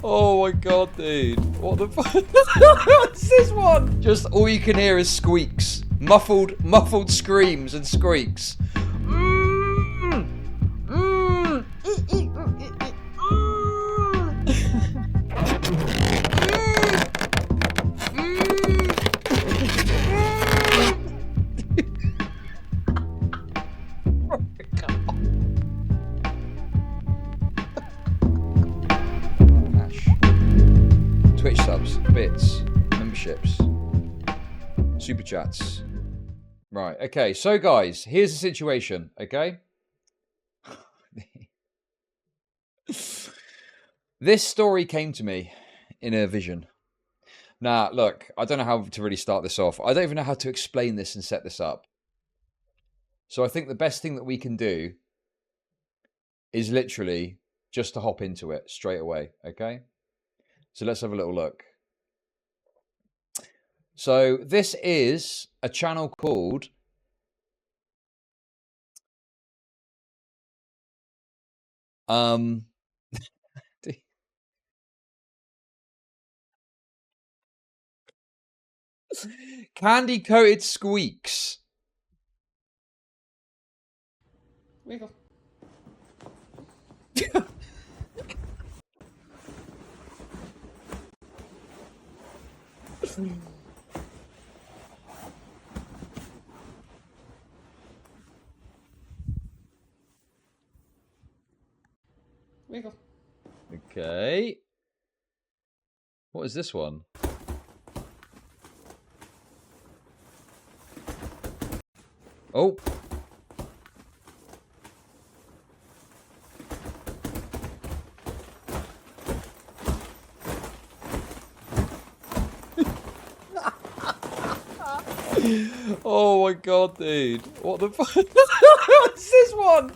Oh my god, dude. What the fuck? What's this one? Just all you can hear is squeaks. Muffled screams and squeaks. Twitch subs, bits, memberships, super chats. Right, okay, so guys, here's the situation, okay? This story came to me in a vision. Now, look, I don't know how to really start this off. I don't even know how to explain this and set this up. So I think the best thing that we can do is literally just to hop into it straight away, okay? So let's have a little look. So this is a channel called Candy Coated Squeaks. Wiggle. Wiggle. Okay. What is this one? Oh. Oh my god, dude. What the fuck? What's this one?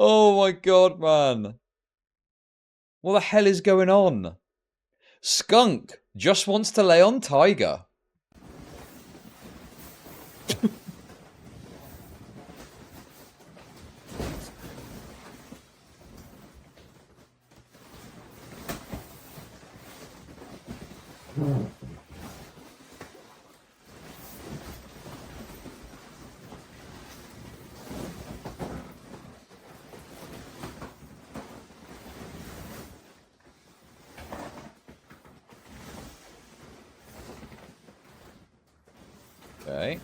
Oh my god, man. What the hell is going on? Skunk just wants to lay on Tiger. Okay.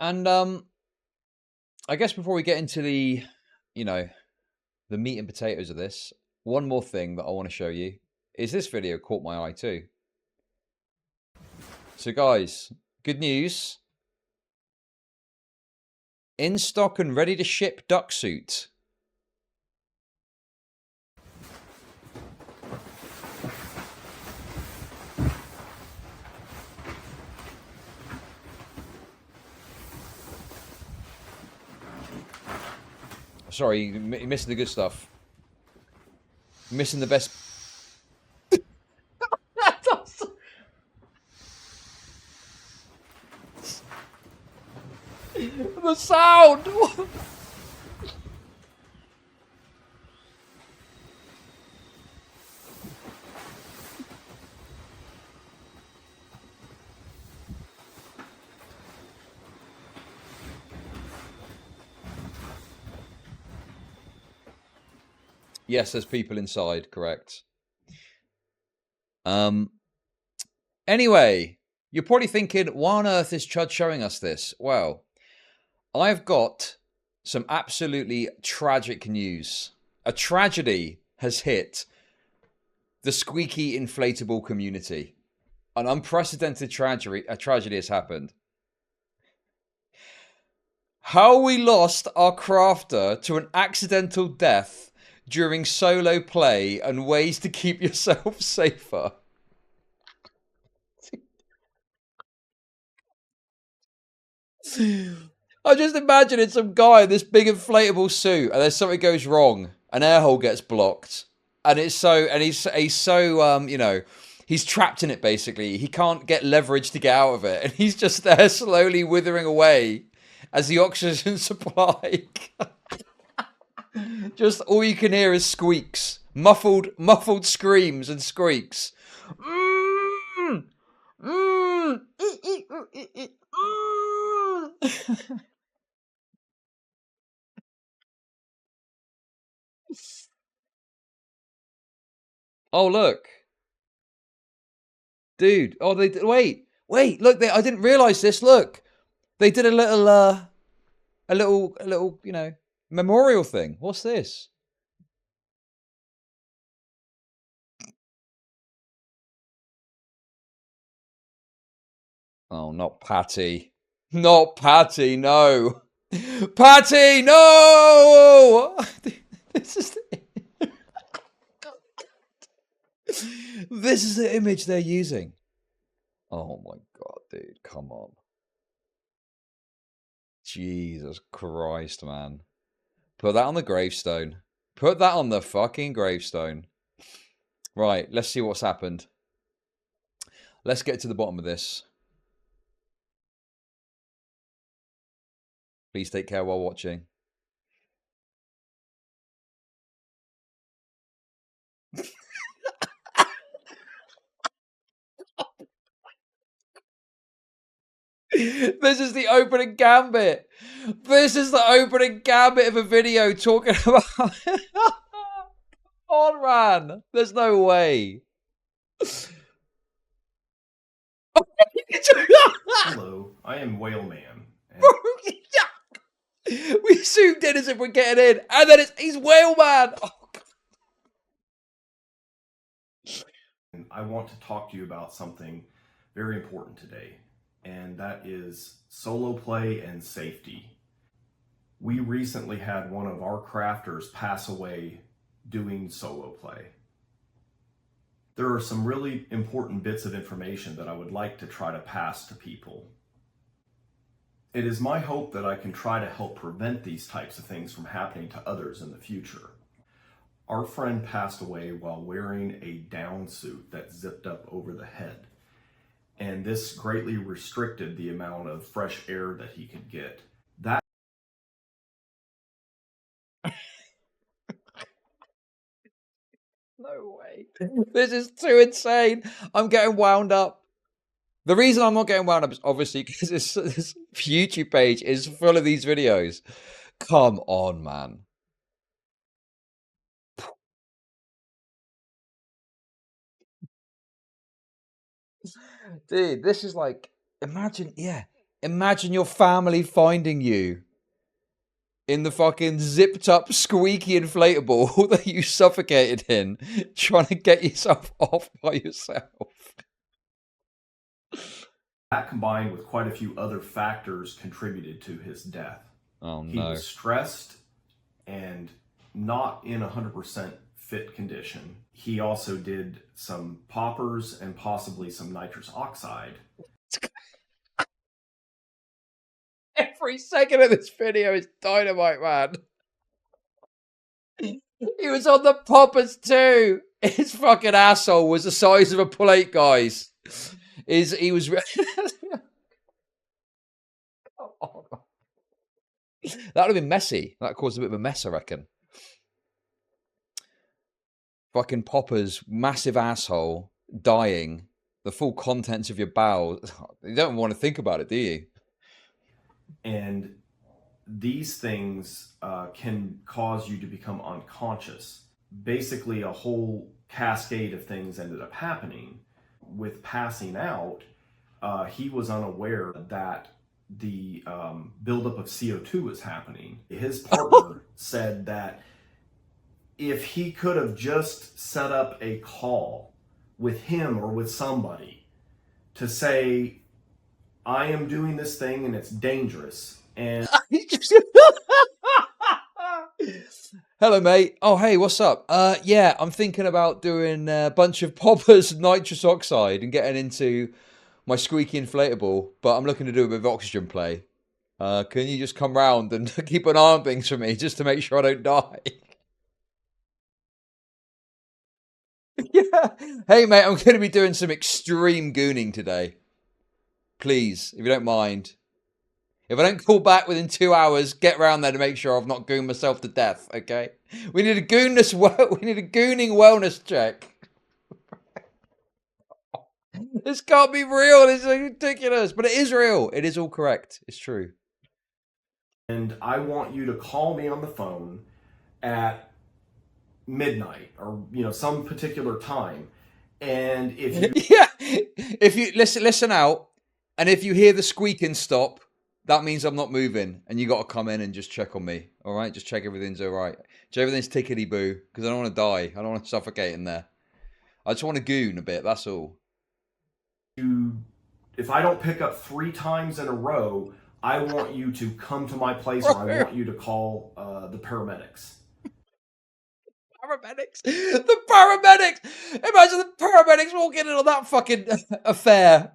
And I guess before we get into the, you know, the meat and potatoes of this, one more thing that I want to show you is this video caught my eye too. So guys, good news. In stock and ready to ship duck suit. Sorry, you're missing the good stuff. You're missing the best. The sound! Yes, there's people inside, correct. Anyway, you're probably thinking, why on earth is Chud showing us this? Well, I've got some absolutely tragic news. A tragedy has hit the squeaky inflatable community. An unprecedented tragedy has happened. How we lost our crafter to an accidental death during solo play and ways to keep yourself safer. I just imagine it's some guy in this big inflatable suit and then something goes wrong. An air hole gets blocked. And it's so, and he's so, you know, He's trapped in it, basically. He can't get leverage to get out of it. And he's just there slowly withering away as the oxygen supply. Just all you can hear is squeaks. Muffled screams and squeaks. Mm, mm, Oh, look. Dude. Oh, wait. Look, I didn't realize this. Look. They did a little, memorial thing. What's this? Oh, not Patty. Not Patty, no. Patty, no! This is this is the image they're using. Oh my god, dude, come on. Jesus Christ, man. Put that on the gravestone. Put that on the fucking gravestone. Right, let's see what's happened. Let's get to the bottom of this. Please take care while watching. This is the opening gambit. This is the opening gambit of a video talking about... on, man. There's no way. Hello, I am Whale Man. We zoomed in as if we're getting in, and then he's Whale Man. Oh, I want to talk to you about something very important today, and that is solo play and safety. We recently had one of our crafters pass away doing solo play. There are some really important bits of information that I would like to try to pass to people. It is my hope that I can try to help prevent these types of things from happening to others in the future. Our friend passed away while wearing a down suit that zipped up over the head, and this greatly restricted the amount of fresh air that he could get. That no way. This is too insane. I'm getting wound up. The reason I'm not getting wound up is obviously because this YouTube page is full of these videos. Come on, man. Dude, this is like, imagine your family finding you in the fucking zipped up squeaky inflatable that you suffocated in, trying to get yourself off by yourself. That combined with quite a few other factors contributed to his death. Oh no. He was stressed and not in 100% fit condition. He also did some poppers and possibly some nitrous oxide. Every second of this video is dynamite, man. He was on the poppers too. His fucking asshole was the size of a plate, guys. He was... Oh, that would have been messy. That caused a bit of a mess, I reckon. Fucking poppers, massive asshole, dying, the full contents of your bowels. You don't want to think about it, do you? And these things can cause you to become unconscious. Basically, a whole cascade of things ended up happening. With passing out, he was unaware that the buildup of CO2 was happening. His partner said that if he could have just set up a call with him or with somebody to say, I am doing this thing and it's dangerous. And hello, mate. Oh, hey, what's up? Yeah, I'm thinking about doing a bunch of poppers, nitrous oxide, and getting into my squeaky inflatable, but I'm looking to do a bit of oxygen play. Can you just come round and keep an eye on things for me, just to make sure I don't die? Yeah. Hey, mate, I'm going to be doing some extreme gooning today. Please, if you don't mind. If I don't call back within 2 hours, get round there to make sure I've not gooned myself to death, okay? We need a we need a gooning wellness check. This can't be real. This is ridiculous. But it is real. It is all correct. It's true. And I want you to call me on the phone at midnight or some particular time. And if you Yeah. If you listen out, and if you hear the squeaking stop, that means I'm not moving, and you got to come in and just check on me. All right, just check everything's all right. Check everything's tickety boo, because I don't want to die. I don't want to suffocate in there. I just want to goon a bit. That's all. if I don't pick up 3 times in a row, I want you to come to my place, or I want you to call the paramedics. Paramedics. The paramedics. Imagine the paramedics walking in on that fucking affair.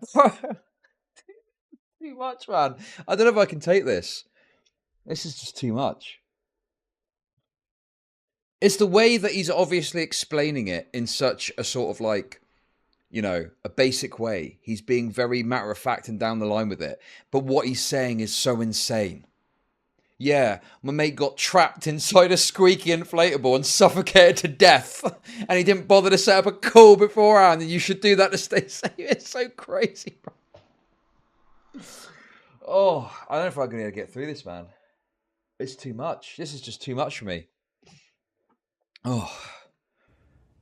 Too much, man. I don't know if I can take this. This is just too much. It's the way that he's obviously explaining it in such a sort of like, a basic way. He's being very matter of fact and down the line with it. But what he's saying is so insane. Yeah, my mate got trapped inside a squeaky inflatable and suffocated to death. And he didn't bother to set up a call beforehand. And you should do that to stay safe. It's so crazy, bro. Oh, I don't know if I'm going to get through this, man. It's too much. This is just too much for me. Oh.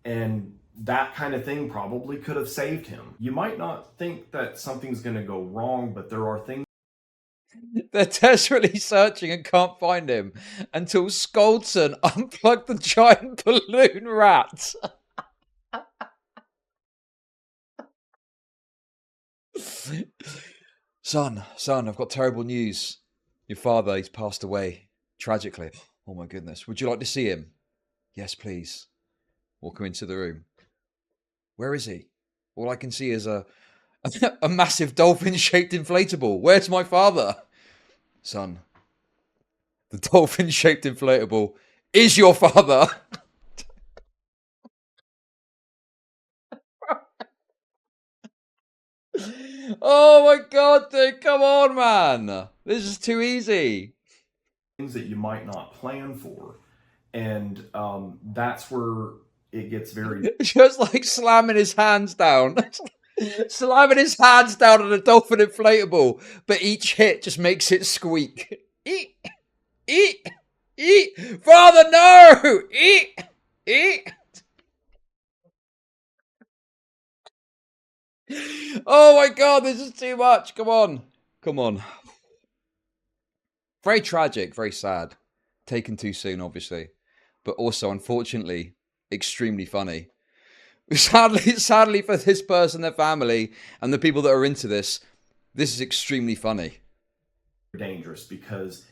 And that kind of thing probably could have saved him. You might not think that something's going to go wrong, but there are things. They're desperately searching and can't find him until Skoldson unplugged the giant balloon rat. Son, I've got terrible news. Your father, he's passed away. Tragically. Oh my goodness. Would you like to see him? Yes, please. Walk him into the room. Where is he? All I can see is a massive dolphin-shaped inflatable. Where's my father? Son, the dolphin-shaped inflatable is your father. Oh my god, dude, come on, man. This is too easy. Things that you might not plan for. And that's where it gets very... Just like slamming his hands down. Slamming his hands down on a dolphin inflatable, but each hit just makes it squeak. Eat! Eat! Eat! Father, no! Eat! Eat! Oh my god, this is too much. Come on. Come on. Very tragic, very sad. Taken too soon, obviously. But also, unfortunately, extremely funny. Sadly for this person, their family, and the people that are into this is extremely funny. Dangerous, because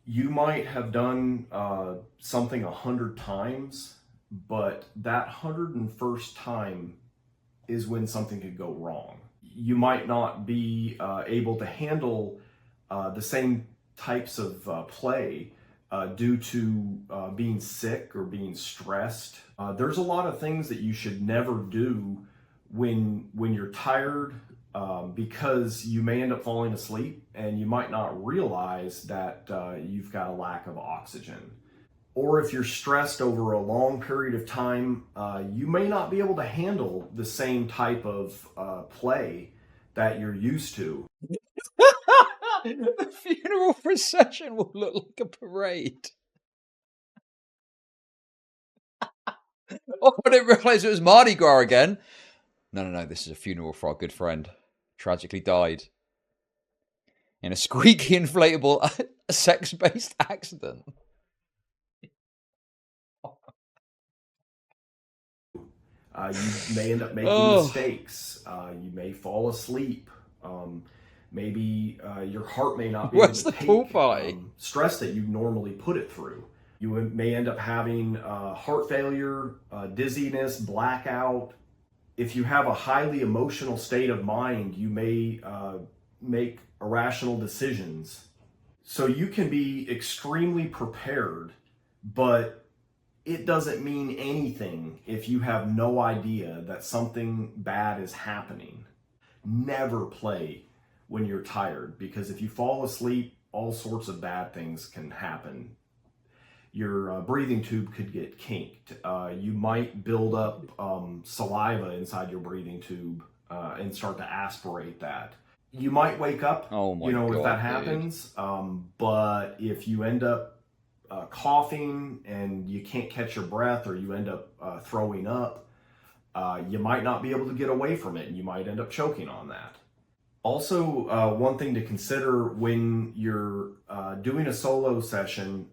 you might have done something 100 times, but that 101st time is when something could go wrong. You might not be able to handle the same types of play due to being sick or being stressed. There's a lot of things that you should never do when you're tired, because you may end up falling asleep and you might not realize that you've got a lack of oxygen. Or if you're stressed over a long period of time, you may not be able to handle the same type of play that you're used to. The funeral procession will look like a parade. Oh, I didn't realise it was Mardi Gras again. No, this is a funeral for our good friend. Tragically died in a squeaky inflatable sex-based accident. You may end up making mistakes. You may fall asleep. Maybe your heart may not be able to take stress that you normally put it through. You may end up having heart failure, dizziness, blackout. If you have a highly emotional state of mind, you may make irrational decisions. So you can be extremely prepared, but it doesn't mean anything if you have no idea that something bad is happening. Never play when you're tired, because if you fall asleep, all sorts of bad things can happen. Your breathing tube could get kinked. You might build up saliva inside your breathing tube and start to aspirate that. You might wake up, Oh my if God, that happens. But if you end up coughing and you can't catch your breath, or you end up throwing up, you might not be able to get away from it, and you might end up choking on that. Also, one thing to consider when you're doing a solo session,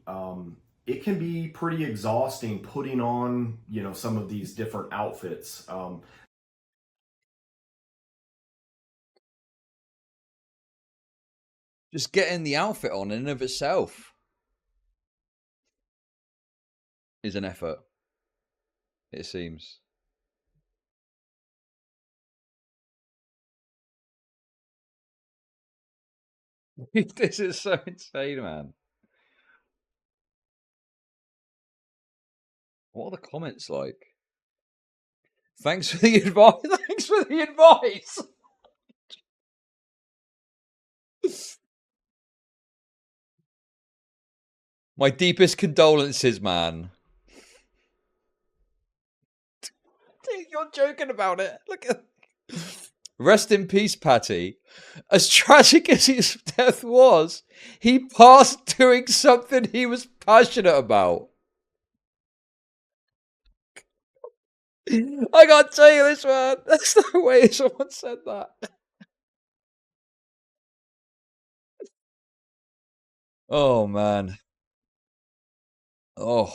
it can be pretty exhausting putting on, some of these different outfits. Just getting the outfit on in and of itself is an effort, it seems. This is so insane, man. What are the comments like? Thanks for the advice. Thanks for the advice. My deepest condolences, man. Dude, you're joking about it. Look at. Rest in peace, Patty. As tragic as his death was, he passed doing something he was passionate about. I can't tell you this, man. There's no way someone said that. Oh, man. Oh.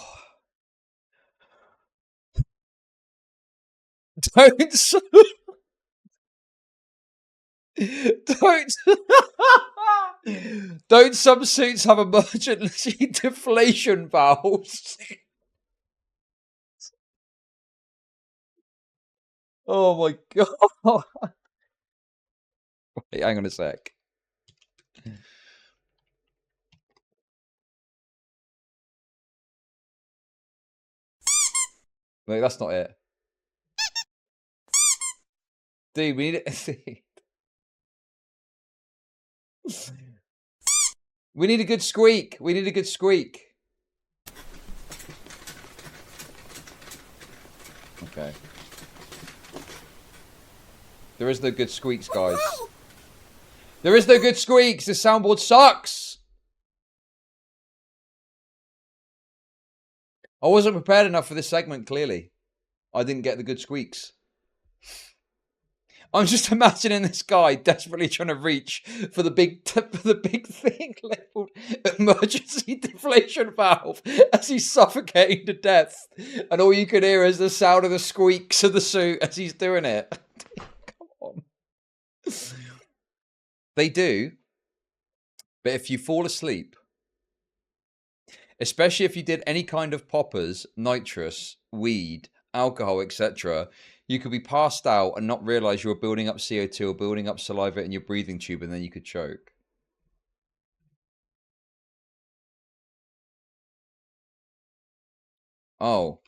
Don't. Don't. Don't some suits have emergency deflation valves? Oh my god. Wait, hang on a sec. Wait, that's not it. Dude, we need it. We need a good squeak. We need a good squeak. Okay. There is no good squeaks, guys. There is no good squeaks. This soundboard sucks. I wasn't prepared enough for this segment, clearly. I didn't get the good squeaks. I'm just imagining this guy desperately trying to reach for the big thing labeled emergency deflation valve as he's suffocating to death, and all you can hear is the sound of the squeaks of the suit as he's doing it. Come on. They do, but if you fall asleep, especially if you did any kind of poppers, nitrous, weed, alcohol, etc., you could be passed out and not realize you were building up CO2 or building up saliva in your breathing tube, and then you could choke. Oh.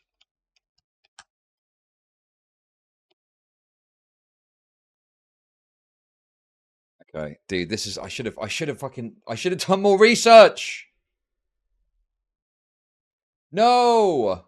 Okay. Dude, this is I should have done more research. No.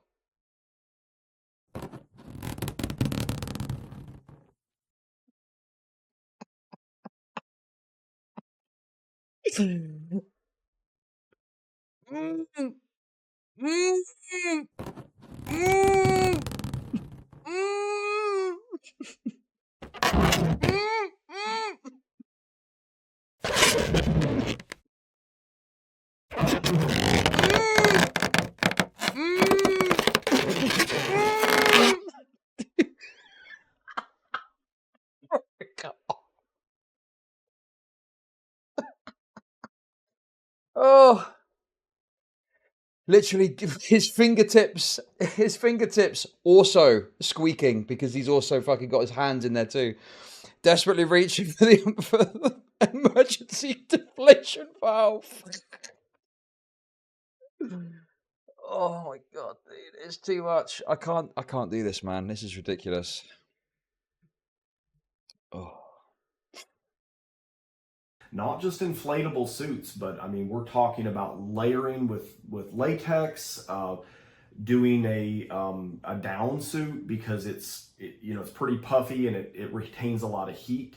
Oh. Literally, his fingertips also squeaking because he's also fucking got his hands in there too. Desperately reaching for the emergency deflation valve. Oh my god, dude, it's too much. I can't do this, man. This is ridiculous. Oh. Not just inflatable suits, but I mean, we're talking about layering with latex, doing a down suit because it's pretty puffy and it retains a lot of heat.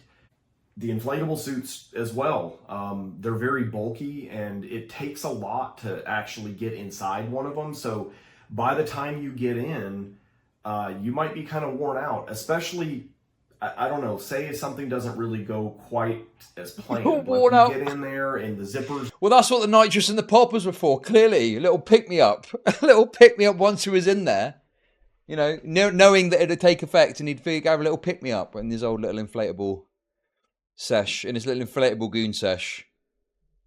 The inflatable suits as well, they're very bulky and it takes a lot to actually get inside one of them. So by the time you get in, you might be kind of worn out, especially, I don't know, say something doesn't really go quite as planned. You're Like worn you out. get in there and the zippers. Well, that's what the nitrous and the poppers were for, clearly. A little pick-me-up. A little pick-me-up once he was in there. You know, knowing that it'd take effect and he'd have a little pick-me-up in his old little inflatable sesh, in his little inflatable goon sesh.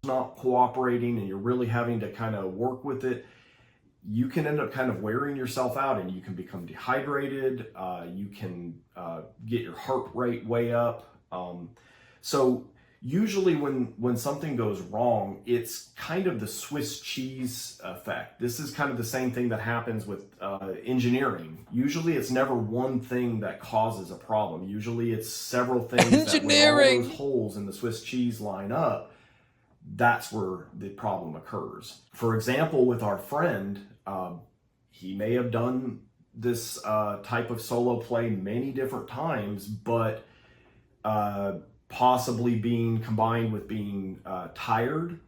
Not cooperating and you're really having to kind of work with it, you can end up kind of wearing yourself out and you can become dehydrated. You can get your heart rate way up. So usually when something goes wrong, it's kind of the Swiss cheese effect. This is kind of the same thing that happens with engineering. Usually it's never one thing that causes a problem. Usually it's several things. Engineering! That when all those holes in the Swiss cheese line up, that's where the problem occurs. For example, with our friend, he may have done this type of solo play many different times, but possibly being combined with being tired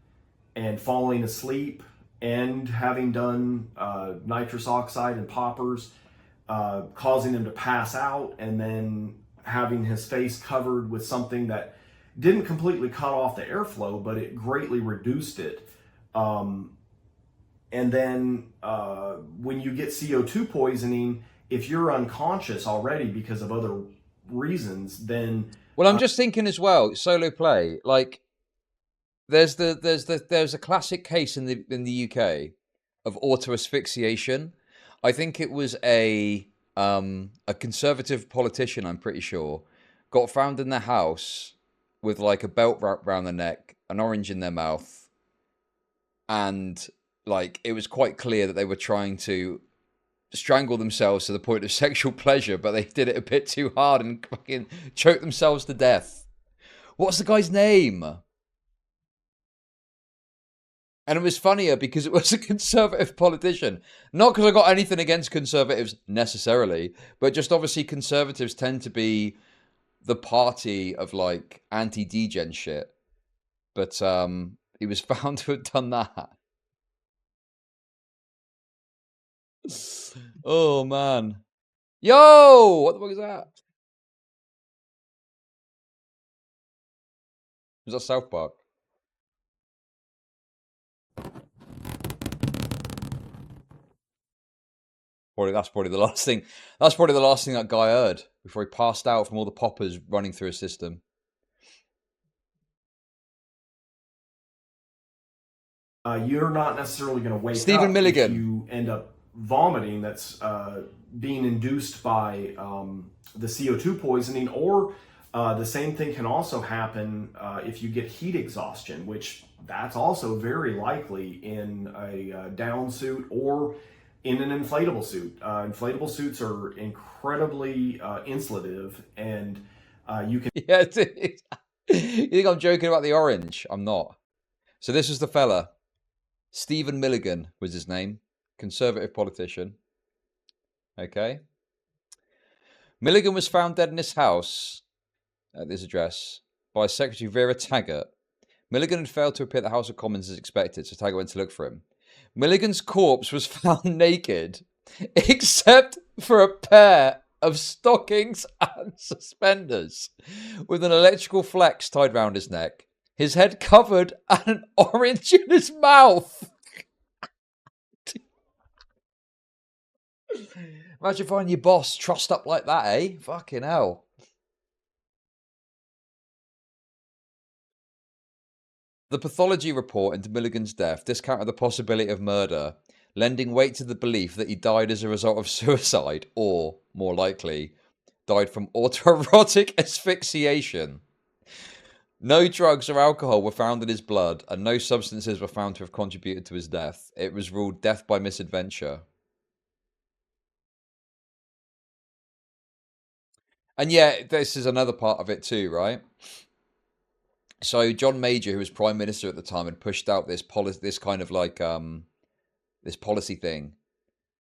and falling asleep and having done nitrous oxide and poppers, causing him to pass out and then having his face covered with something that didn't completely cut off the airflow, but it greatly reduced it. And then when you get CO2 poisoning, if you're unconscious already because of other reasons, then... Well, I'm just thinking as well, solo play, like there's a classic case in the UK of auto asphyxiation. I think it was a conservative politician, I'm pretty sure, got found in their house with like a belt wrapped around their neck, an orange in their mouth, and like it was quite clear that they were trying to strangle themselves to the point of sexual pleasure, but they did it a bit too hard and fucking choked themselves to death. What's the guy's name? And it was funnier because it was a conservative politician. Not because I got anything against conservatives necessarily, but just obviously conservatives tend to be the party of like anti-degen shit. But he was found to have done that. Oh man. Yo! What the fuck is that? Was that South Park? That's probably the last thing. That's probably the last thing that guy heard before he passed out from all the poppers running through his system. You're not necessarily going to wake Stephen up Milligan. if you end up vomiting. That's being induced by the CO2 poisoning, or the same thing can also happen if you get heat exhaustion, which that's also very likely in a down suit or in an inflatable suit. Inflatable suits are incredibly insulative, and you can... Yeah, you think I'm joking about the orange? I'm not. So this was the fella. Stephen Milligan was his name. Conservative politician. Okay. Milligan was found dead in his house at this address by Secretary Vera Taggart. Milligan had failed to appear at the House of Commons as expected, so Taggart went to look for him. Milligan's corpse was found naked, except for a pair of stockings and suspenders, with an electrical flex tied round his neck, his head covered, and an orange in his mouth. Imagine finding your boss trussed up like that, eh? Fucking hell. The pathology report into Milligan's death discounted the possibility of murder, lending weight to the belief that he died as a result of suicide, or, more likely, died from autoerotic asphyxiation. No drugs or alcohol were found in his blood, and no substances were found to have contributed to his death. It was ruled death by misadventure. And yeah, this is another part of it too, right? So John Major, who was prime minister at the time, had pushed out this policy, this kind of like this policy thing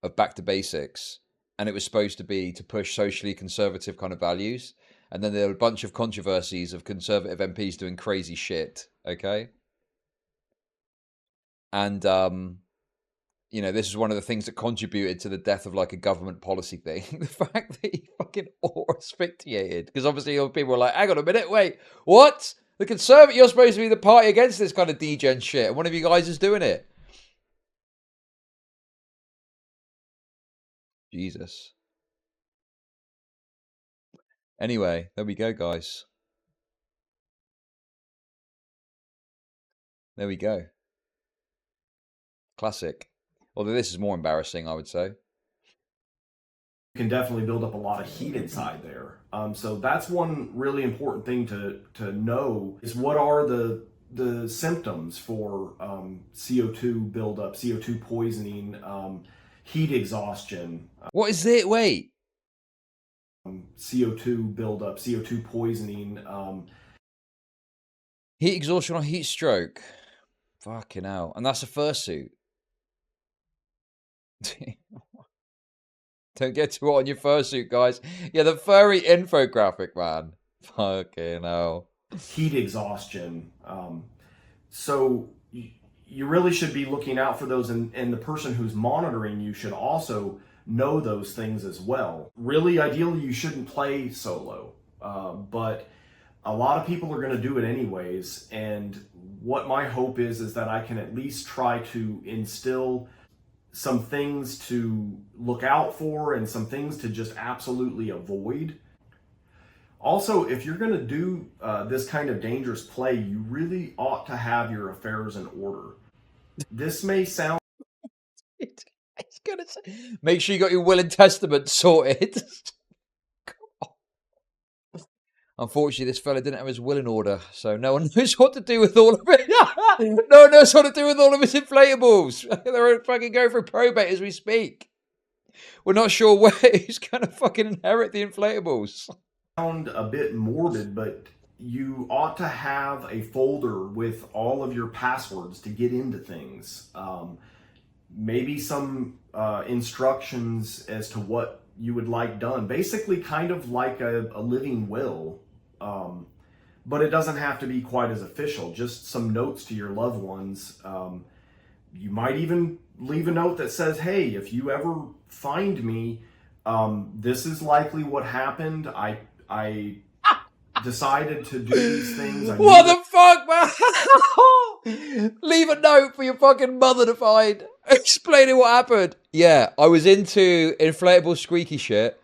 of back to basics, and it was supposed to be to push socially conservative kind of values. And then there were a bunch of controversies of conservative MPs doing crazy shit. Okay, and you know, this is one of the things that contributed to the death of like a government policy thing. The fact that he fucking asphyxiated, because obviously people were like, "Hang on a minute, wait, what? The Conservative, you're supposed to be the party against this kind of degen shit, and one of you guys is doing it." Jesus. Anyway, there we go, guys. There we go. Classic. Although this is more embarrassing, I would say. You can definitely build up a lot of heat inside there. So that's one really important thing to know is what are the symptoms for CO2 buildup, CO2 poisoning, heat exhaustion. What is it? Wait. CO2 buildup, CO2 poisoning. Heat exhaustion or heat stroke. Fucking hell. And that's a fursuit. Don't get too hot on your fursuit, guys. Yeah, the furry infographic, man. Fucking hell. Heat exhaustion. So you really should be looking out for those, and the person who's monitoring you should also know those things as well. Really, ideally, you shouldn't play solo, but a lot of people are going to do it anyways. And what my hope is that I can at least try to instill some things to look out for and some things to just absolutely avoid. Also, if you're going to do this kind of dangerous play, you really ought to have your affairs in order. This may sound... It's gonna say, make sure you got your will and testament sorted. Unfortunately, this fella didn't have his will in order, so no one knows what to do with all of it. No one knows what to do with all of his inflatables. They're fucking going through probate as we speak. We're not sure who's going to fucking inherit the inflatables. Sound a bit morbid, but you ought to have a folder with all of your passwords to get into things. Maybe some instructions as to what you would like done. Basically, kind of like a living will. But it doesn't have to be quite as official. Just some notes to your loved ones. You might even leave a note that says, "Hey, if you ever find me, this is likely what happened. I decided to do these things." What the fuck, man? Leave a note for your fucking mother to find, explaining what happened. Yeah, I was into inflatable squeaky shit,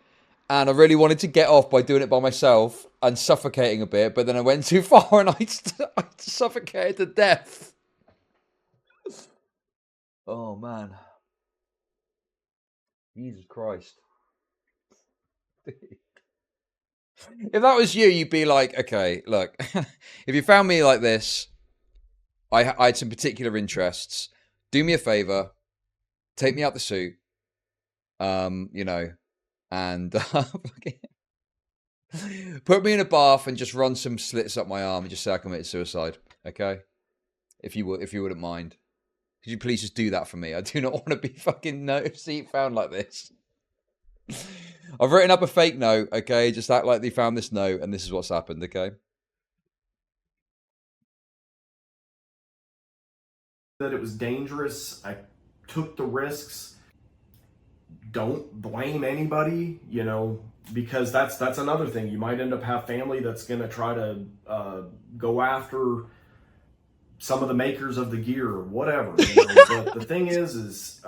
and I really wanted to get off by doing it by myself and suffocating a bit, but then I went too far and I suffocated to death. Oh, man. Jesus Christ. If that was you, you'd be like, okay, look, if you found me like this, I had some particular interests. Do me a favor, take me out the suit, you know, and put me in a bath and just run some slits up my arm and just say I committed suicide, okay? If you wouldn't mind, could you please just do that for me? I do not want to be fucking found like this. I've written up a fake note, okay? Just act like they found this note and this is what's happened, okay? That it was dangerous. I took the risks. Don't blame anybody, you know, because that's another thing. You might end up have family that's going to try to go after some of the makers of the gear or whatever. You know? But the thing is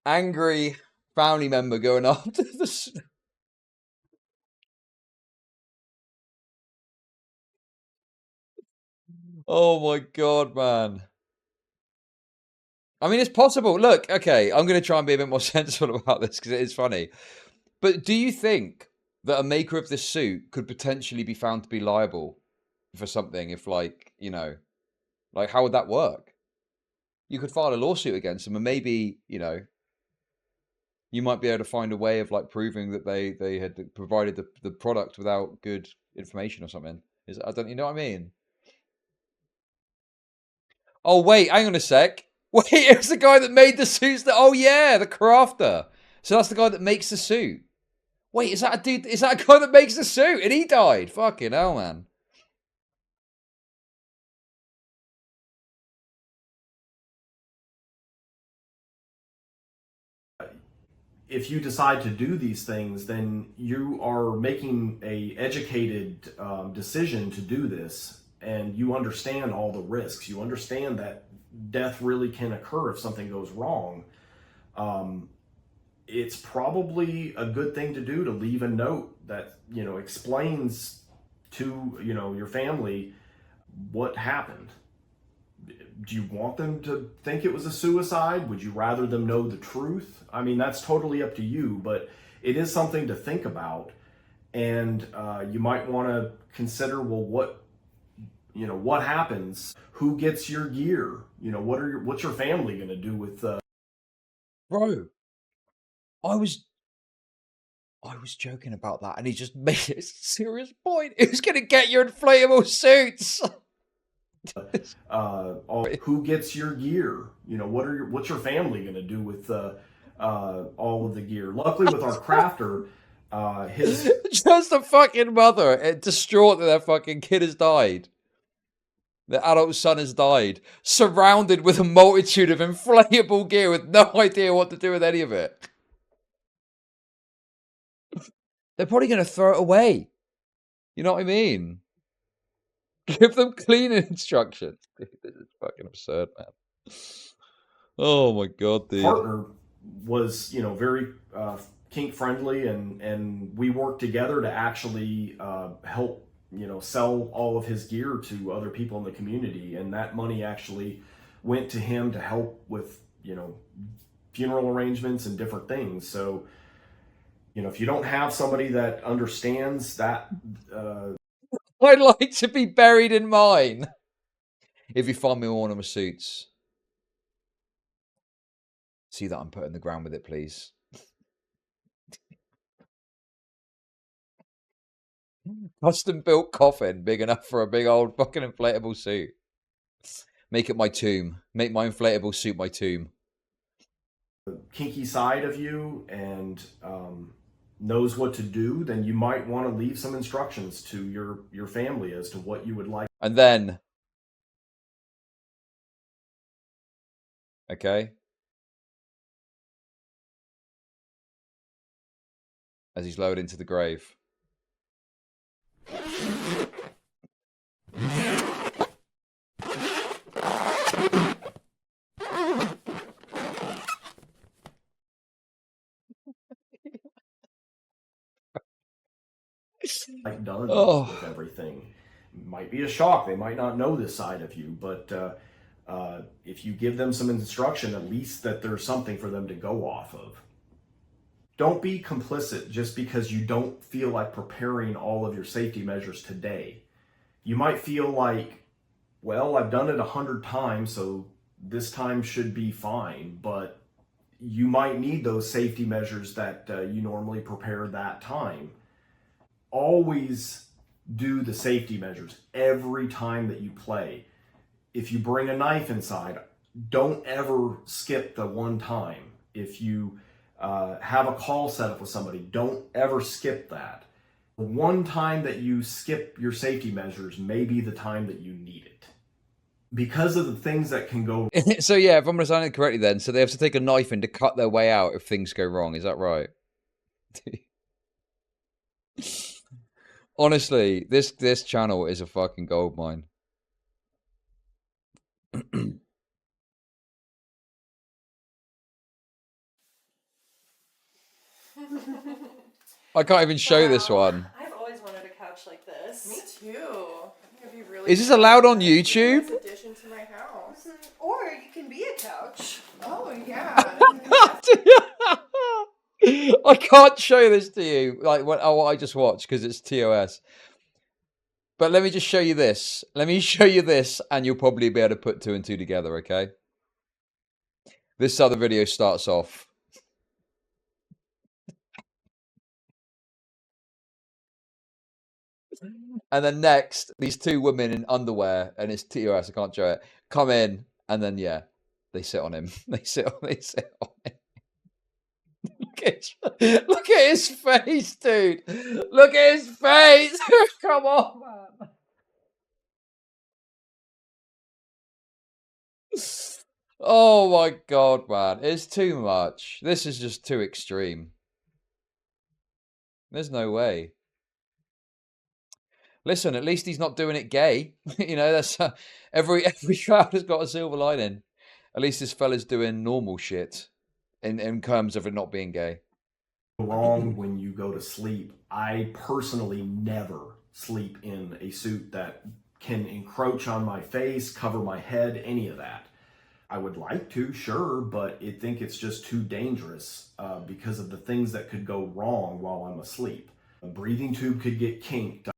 angry family member going after the... Oh my god, man. I mean, it's possible. Look, okay, I'm going to try and be a bit more sensible about this because it is funny. But do you think that a maker of this suit could potentially be found to be liable for something if, like, you know, like, how would that work? You could file a lawsuit against them and maybe, you know, you might be able to find a way of, like, proving that they had provided the product without good information or something. You know what I mean? Oh, wait, hang on a sec. Wait, it's the guy that made the suits oh, yeah, the crafter. So that's the guy that makes the suit. Wait, is that a dude? Is that a guy that makes the suit? And he died. Fucking hell, man. If you decide to do these things, then you are making a educated decision to do this, and you understand all the risks. You understand that death really can occur if something goes wrong. It's probably a good thing to do to leave a note that, you know, explains to, you know, your family what happened. Do you want them to think it was a suicide? Would you rather them know the truth? I mean, that's totally up to you, but it is something to think about. And you might want to consider, well, what happens? Who gets your gear? You know, what's your family going to do with? Bro, I was joking about that, and he just made it a serious point. Who's going to get your inflatable suits? Who gets your gear? You know, what's your family going to do with all of the gear? Luckily, with our crafter, just a fucking mother distraught that their fucking kid has died. The adult son has died, surrounded with a multitude of inflatable gear with no idea what to do with any of it. They're probably going to throw it away. You know what I mean? Give them cleaning instructions. Dude, this is fucking absurd, man. Oh my god, dude. Partner was, you know, very kink friendly, and we worked together to actually help, you know, sell all of his gear to other people in the community, and that money actually went to him to help with, you know, funeral arrangements and different things. So, you know, if you don't have somebody that understands that, I'd like to be buried in mine. If you find me one of my suits, see that I'm put in the ground with it, please. Custom built coffin big enough for a big old fucking inflatable suit. Make it my tomb. Make my inflatable suit my tomb. kinky side of you and knows what to do, then you might want to leave some instructions to your family as to what you would like. And then, okay, as he's lowered into the grave. Like done with everything. Might be a shock. They might not know this side of you, but if you give them some instruction, at least that there's something for them to go off of. Don't be complicit just because you don't feel like preparing all of your safety measures today. You might feel like, well, I've done it 100 times, so this time should be fine, but you might need those safety measures that you normally prepare that time. Always do the safety measures every time that you play. If you bring a knife inside, don't ever skip the one time. If you have a call set up with somebody, don't ever skip that. The one time that you skip your safety measures may be the time that you need it. Because of the things that can go. So yeah, if I'm understanding it correctly then, so they have to take a knife in to cut their way out if things go wrong. Is that right? Honestly, this channel is a fucking goldmine. I can't even show this one. I've always wanted a couch like this. Me too. It'd be really Is this allowed on YouTube? nice addition to my house. Or you can be a couch. Oh yeah. I can't show this to you, like what I just watched, because it's TOS. But let me just show you this. Let me show you this, and you'll probably be able to put two and two together, okay? This other video starts off. And then next, these two women in underwear, and it's TOS, I can't show it, come in, and then, yeah, they sit on him. They sit on him. Look at his face, dude. Look at his face. Come on, man. Oh my god, man. It's too much. This is just too extreme. There's no way. Listen, at least he's not doing it gay. You know, that's every crowd has got a silver lining. At least this fella's doing normal shit in terms of it not being gay. Wrong when you go to sleep. I personally never sleep in a suit that can encroach on my face, cover my head, any of that. I would like to, sure, but I think it's just too dangerous because of the things that could go wrong while I'm asleep. A breathing tube could get kinked.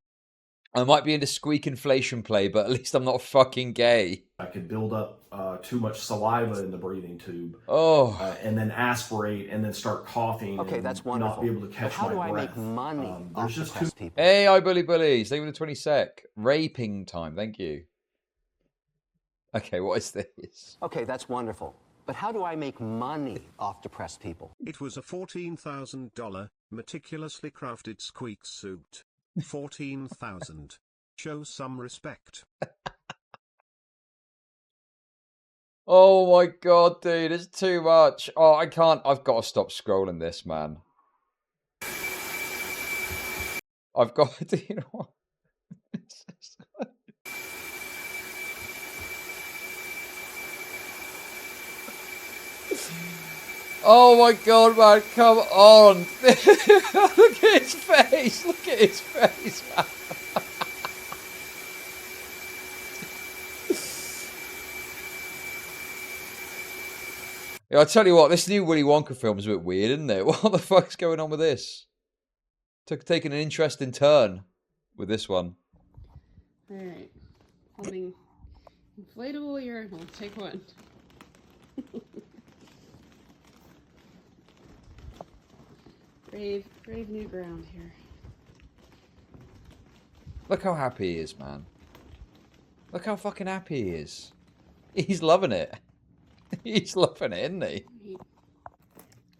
I might be into squeak inflation play, but at least I'm not fucking gay. I could build up too much saliva in the breathing tube. Oh. And then aspirate and then start coughing. Okay, and that's wonderful. not be able to catch but how my do breath. I make money There's off just depressed people? Hey, I bully bullies. Thank you for the 20 sec. Raping time. Thank you. Okay, what is this? Okay, that's wonderful. But how do I make money off depressed people? It was a $14,000 meticulously crafted squeak suit. 14,000. Show some respect. Oh my god, dude, it's too much. Oh, I can't. I've got to stop scrolling this, man. I've got to, you know what? Oh my god, man, come on. Look at his face. Look at his face, man. Yeah, I tell you what, this new Willy Wonka film is a bit weird, isn't it? What the fuck's going on with this? Taking an interesting turn with this one. Alright. Holding inflatable urinal. Take one. Brave new ground here. Look how happy he is, man. Look how fucking happy he is. He's loving it. He's loving it, isn't he?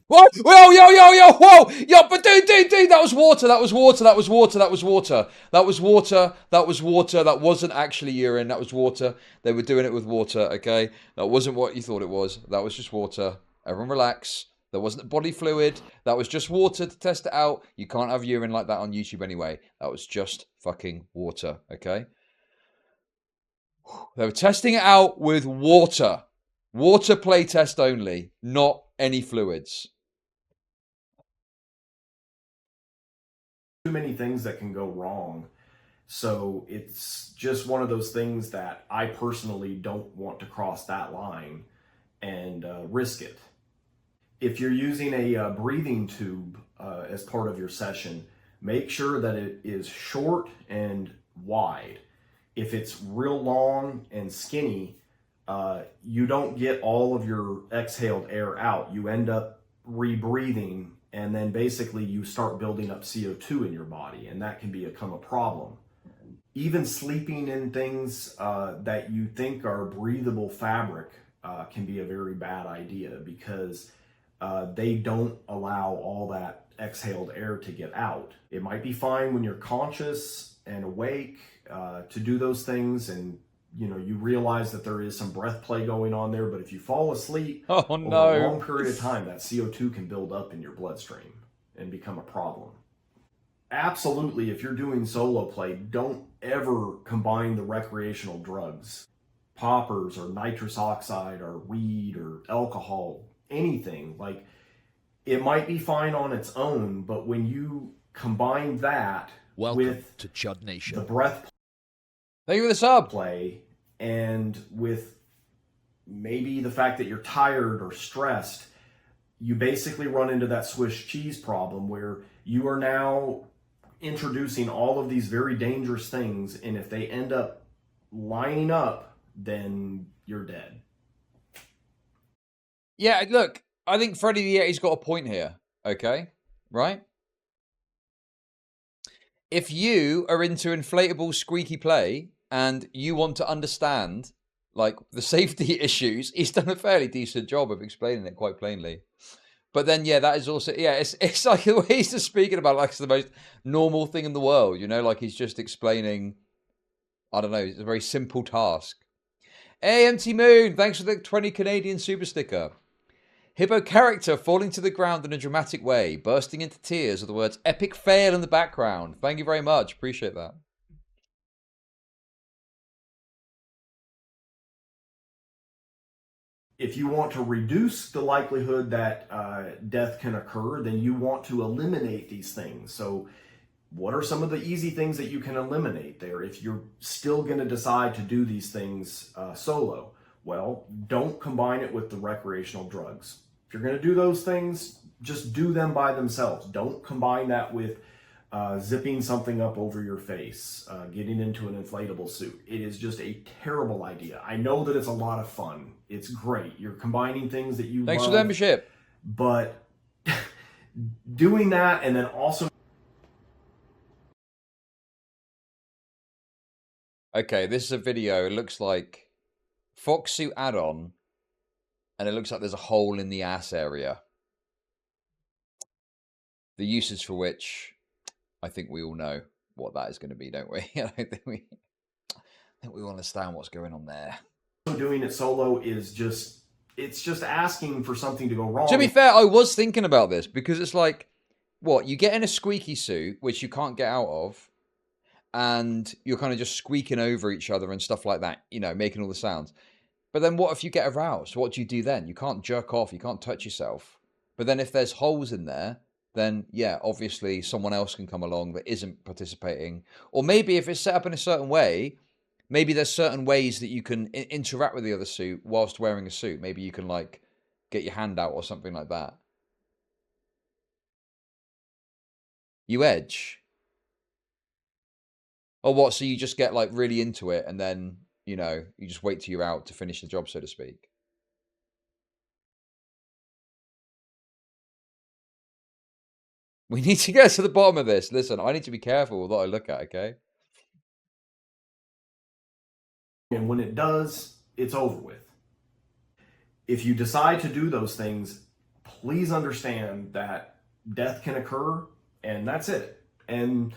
Whoa! Whoa! Yo! Yo! Yo! Whoa! Yo! But dude! That was water. That was water. That was water. That was water. That was water. That was water. That wasn't actually urine. That was water. They were doing it with water. Okay, that wasn't what you thought it was. That was just water. Everyone relax. There wasn't body fluid. That was just water to test it out. You can't have urine like that on YouTube anyway. That was just fucking water. Okay. They were testing it out with water. Water play test only, not any fluids. Too many things that can go wrong. So it's just one of those things that I personally don't want to cross that line and risk it. If you're using a breathing tube as part of your session, make sure that it is short and wide. If it's real long and skinny, you don't get all of your exhaled air out. You end up rebreathing, and then basically you start building up CO2 in your body, and that can become a problem. Even sleeping in things that you think are breathable fabric can be a very bad idea because they don't allow all that exhaled air to get out. It might be fine when you're conscious and awake to do those things, and you realize that there is some breath play going on there, but if you fall asleep over a long period of time, that CO2 can build up in your bloodstream and become a problem. Absolutely, if you're doing solo play, don't ever combine the recreational drugs. Poppers or nitrous oxide or weed or alcohol, anything. Like, it might be fine on its own, but when you combine that with to Chud Nation, the breath Thank you for the sub. play, and with maybe the fact that you're tired or stressed, you basically run into that Swiss cheese problem where you are now introducing all of these very dangerous things, and if they end up lining up, then you're dead. Yeah, look, I think Freddie the Yeti's got a point here, okay? Right? If you are into inflatable squeaky play and you want to understand like the safety issues, he's done a fairly decent job of explaining it quite plainly. But then, yeah, that is also, yeah, it's like the way he's just speaking about it, like it's the most normal thing in the world, you know, like he's just explaining, I don't know, it's a very simple task. Hey, MT Moon, thanks for the 20 Canadian super sticker. Hippo character falling to the ground in a dramatic way, bursting into tears with the words epic fail in the background. Thank you very much. Appreciate that. If you want to reduce the likelihood that death can occur, then you want to eliminate these things. So what are some of the easy things that you can eliminate there if you're still going to decide to do these things solo? Well, don't combine it with the recreational drugs. If you're going to do those things, just do them by themselves. Don't combine that with zipping something up over your face, getting into an inflatable suit. It is just a terrible idea. I know that it's a lot of fun. It's great. You're combining things that you Thanks love, for the membership. but doing that and then also... Okay, this is a video. It looks like fox suit add-on, and it looks like there's a hole in the ass area. The usage for which, I think we all know what that is going to be, don't we? I think we all understand what's going on there. Doing it solo is just, it's just asking for something to go wrong. To be fair, I was thinking about this because it's like, what, you get in a squeaky suit, which you can't get out of, and you're kind of just squeaking over each other and stuff like that, you know, making all the sounds. But then what if you get aroused? What do you do then? You can't jerk off, you can't touch yourself. But then if there's holes in there, then yeah, obviously someone else can come along that isn't participating. Or maybe if it's set up in a certain way, maybe there's certain ways that you can interact with the other suit whilst wearing a suit. Maybe you can like get your hand out or something like that. You edge. Or what, so you just get like really into it and then, you know, you just wait till you're out to finish the job, so to speak. We need to get to the bottom of this. Listen, I need to be careful with what I look at, okay? And when it does, it's over with. If you decide to do those things, please understand that death can occur, and that's it. And,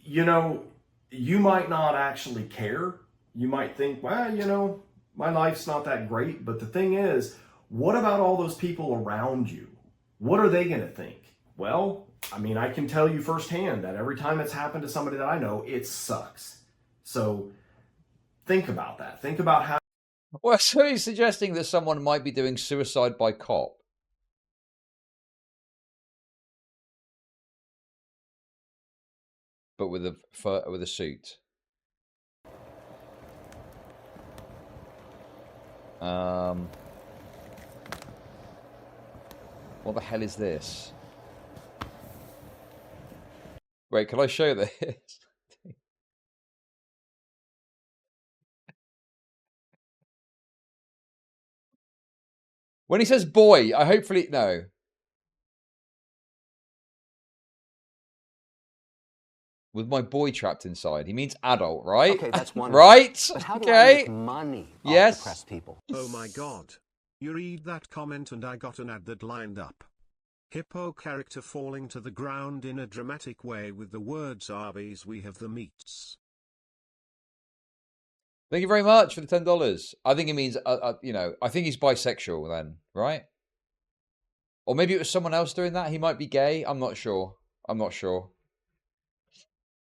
you know, you might not actually care. You might think, well, you know, my life's not that great. But the thing is, what about all those people around you? What are they going to think? Well, I mean, I can tell you firsthand that every time it's happened to somebody that I know, it sucks. So think about that. Think about how... Well, so he's suggesting that someone might be doing suicide by cop. But with a suit. What the hell is this? Wait, can I show this? When he says boy, I hopefully... No. With my boy trapped inside. He means adult, right? Okay, that's wonderful. Right? But how do I make money off depressed people? Oh my god. You read that comment and I got an ad that lined up. Hippo character falling to the ground in a dramatic way with the words Arby's we have the meats. Thank you very much for the $10. I think it means, you know, I think he's bisexual then, right? Or maybe it was someone else doing that. He might be gay. I'm not sure. I'm not sure.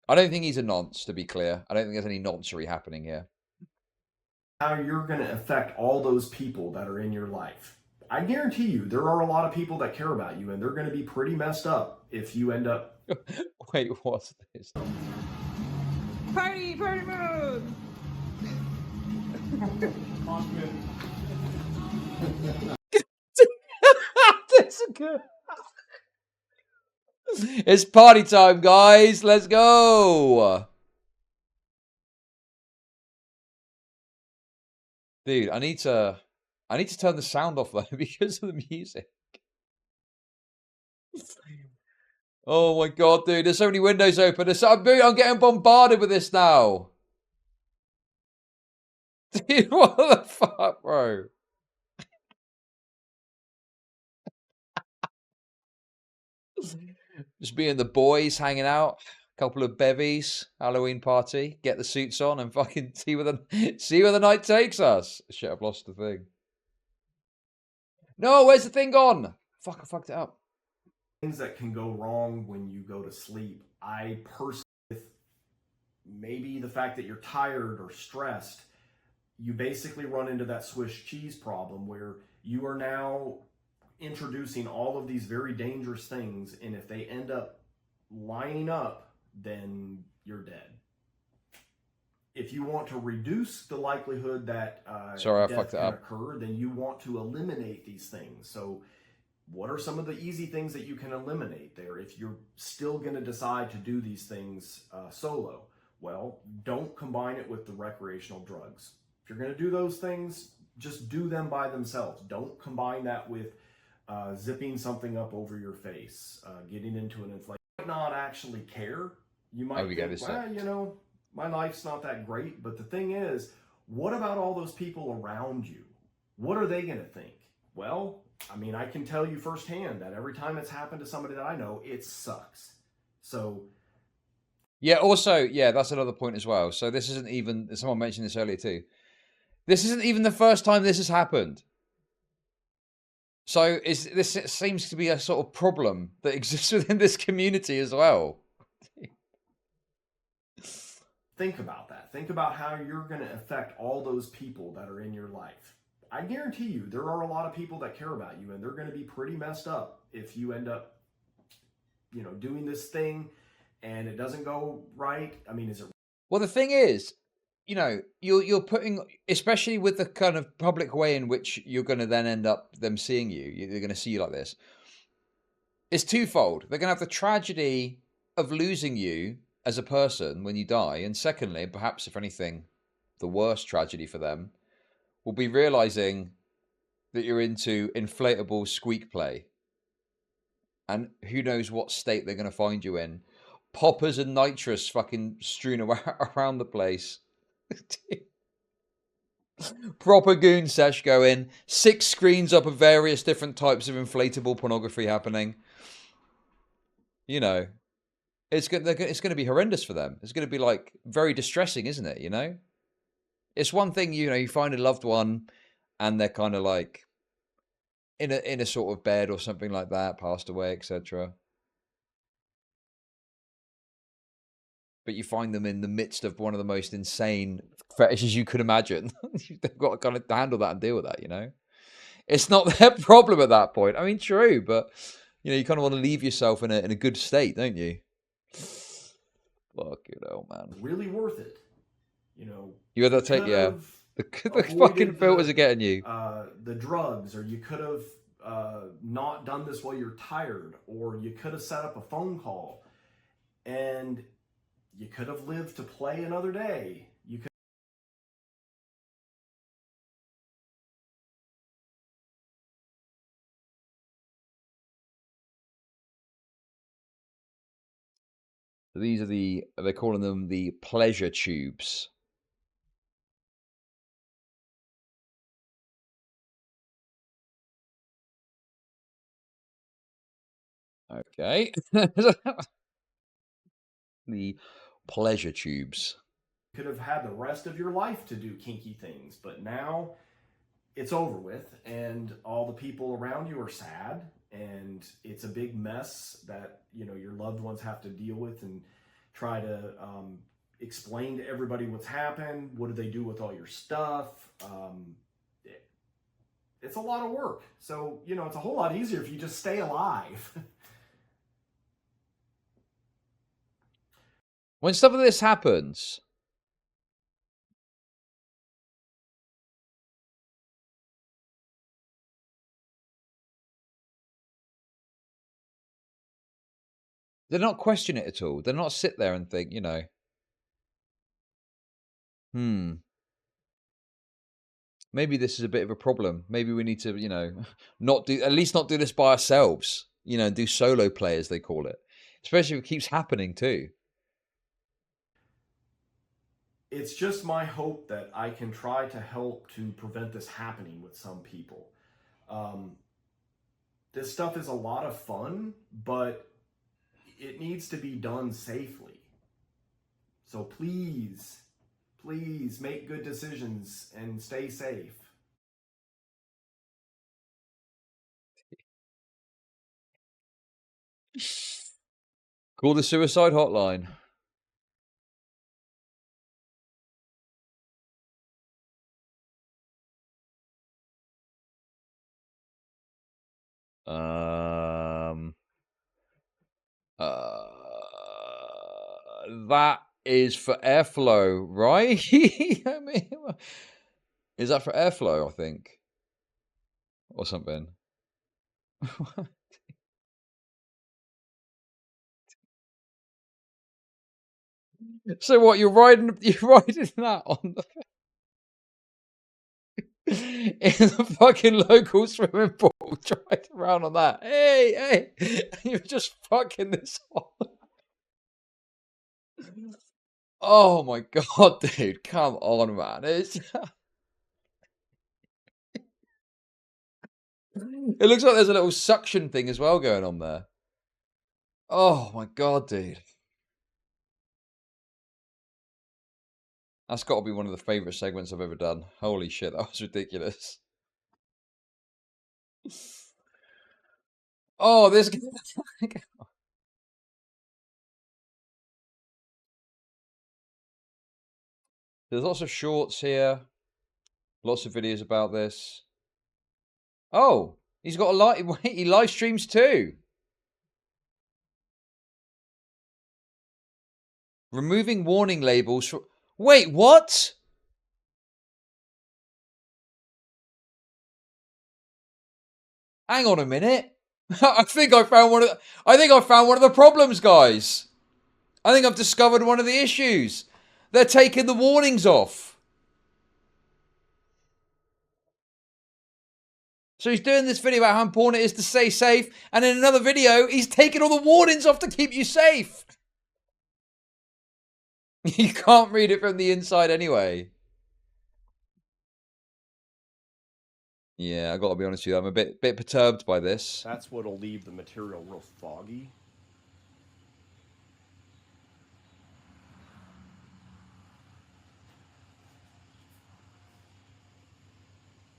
I don't think he's a nonce, to be clear. I don't think there's any noncery happening here. How you're going to affect all those people that are in your life. I guarantee you, there are a lot of people that care about you, and they're going to be pretty messed up if you end up... Wait, what's this? Party mode! It's party time, guys. Let's go. Dude, I need to turn the sound off though because of the music. Oh my god, dude, there's so many windows open. I'm getting bombarded with this now. Dude, what the fuck, bro? Just me and the boys hanging out, couple of bevies, Halloween party, get the suits on and fucking see where the night takes us. Shit, I've lost the thing. No, where's the thing gone? Fuck, I fucked it up. Things that can go wrong when you go to sleep. I personally, maybe the fact that you're tired or stressed, you basically run into that Swiss cheese problem where you are now introducing all of these very dangerous things, and if they end up lining up, then you're dead. If you want to reduce the likelihood that death can occur, then you want to eliminate these things. So what are some of the easy things that you can eliminate there if you're still going to decide to do these things solo? Well, don't combine it with the recreational drugs. If you're going to do those things, just do them by themselves. Don't combine that with zipping something up over your face, getting into an inflation. You might not actually care. You might think, well, you know, my life's not that great. But the thing is, what about all those people around you? What are they going to think? Well, I mean, I can tell you firsthand that every time it's happened to somebody that I know, it sucks. So... yeah, also, yeah, that's another point as well. So this isn't even, someone mentioned this earlier too. This isn't even the first time this has happened. So this seems to be a sort of problem that exists within this community as well. Think about that. Think about how you're going to affect all those people that are in your life. I guarantee you there are a lot of people that care about you, and they're going to be pretty messed up if you end up, you know, doing this thing and it doesn't go right. I mean, is it... Well, the thing is, you know, you're putting, especially with the kind of public way in which you're going to then end up them seeing you, they're going to see you like this. It's twofold. They're going to have the tragedy of losing you as a person when you die. And secondly, perhaps if anything, the worst tragedy for them will be realizing that you're into inflatable squeak play. And who knows what state they're going to find you in. Poppers and nitrous fucking strewn around the place. Proper goon sesh going. 6 screens up of various different types of inflatable pornography happening. You know, it's going to be horrendous for them. It's going to be like very distressing, isn't it? You know, it's one thing, you know, you find a loved one and they're kind of like in a sort of bed or something like that, passed away, etc. But you find them in the midst of one of the most insane fetishes you could imagine. They've got to kind of handle that and deal with that, you know? It's not their problem at that point. I mean, true, but, you know, you kind of want to leave yourself in a good state, don't you? Fuck, you know, man. Really worth it. You know, you had to take, yeah. The fucking filters are getting you. The drugs, or you could have not done this while you're tired, or you could have set up a phone call, and you could have lived to play another day. You could. These are they're calling them the pleasure tubes. Okay. The pleasure tubes. Could have had the rest of your life to do kinky things, but now it's over with, and all the people around you are sad, and it's a big mess that, you know, your loved ones have to deal with and try to explain to everybody what's happened. What do they do with all your stuff? It's a lot of work. So, you know, it's a whole lot easier if you just stay alive. When stuff like this happens, They're not question it at all. They're not sit there and think, you know, maybe this is a bit of a problem. Maybe we need to, you know, not do this by ourselves. You know, do solo play as they call it. Especially if it keeps happening too. It's just my hope that I can try to help to prevent this happening with some people. This stuff is a lot of fun, but it needs to be done safely. So please, please make good decisions and stay safe. Call the suicide hotline. That is for airflow, right? I mean, is that for airflow? I think, or something. So what? You're riding that on the in the fucking local swimming pool, driving around on that. Hey, you're just fucking this on. Oh my god, dude, come on, man. It looks like there's a little suction thing as well going on there. Oh my god, dude. That's got to be one of the favourite segments I've ever done. Holy shit, that was ridiculous. Oh, this. There's lots of shorts here. Lots of videos about this. Oh, he's got a live. Wait, he live streams too. Removing warning labels from. Wait, what? Hang on a minute. I think I found one of the problems, guys. I think I've discovered one of the issues. They're taking the warnings off. So he's doing this video about how important it is to stay safe, and in another video, he's taking all the warnings off to keep you safe. You can't read it from the inside anyway. Yeah, I got to be honest with you. I'm a bit perturbed by this. That's what'll leave the material real foggy.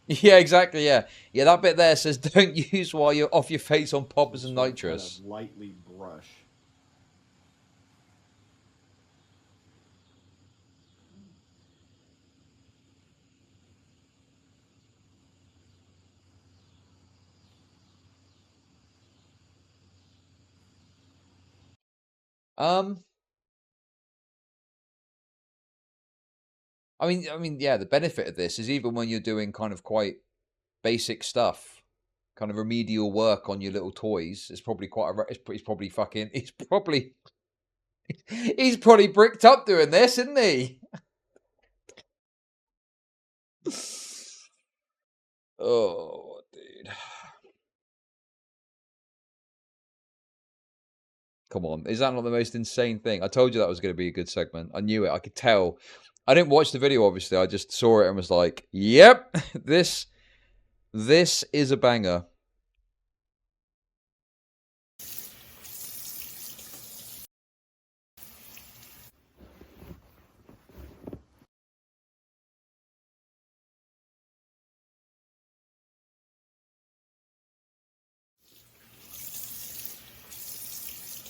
Yeah, exactly. Yeah, that bit there says don't use while you're off your face on poppers and nitrous. Kind of lightly brush. I mean, yeah. The benefit of this is even when you're doing kind of quite basic stuff, kind of remedial work on your little toys, it's probably he's probably bricked up doing this, isn't he? Oh, dude. Come on. Is that not the most insane thing? I told you that was going to be a good segment. I knew it. I could tell. I didn't watch the video, obviously. I just saw it and was like, yep, this is a banger.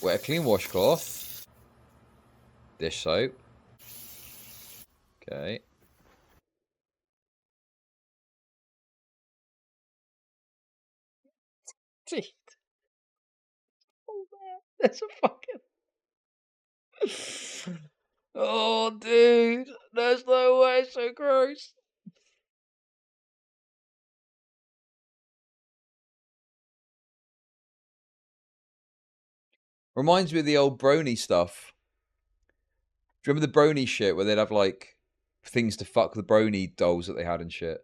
Wet a clean washcloth. Dish soap. Okay. Dude. Oh, man. There's a fucking... Oh, dude. There's no way. It's so gross. Reminds me of the old brony stuff. Do you remember the brony shit where they'd have like things to fuck the brony dolls that they had and shit?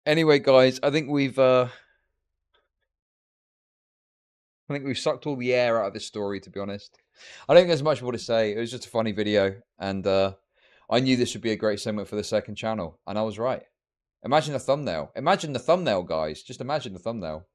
Anyway, guys, I think we've sucked all the air out of this story, to be honest. I don't think there's much more to say. It was just a funny video, and I knew this would be a great segment for the second channel, and I was right. Imagine the thumbnail. Imagine the thumbnail, guys. Just imagine the thumbnail.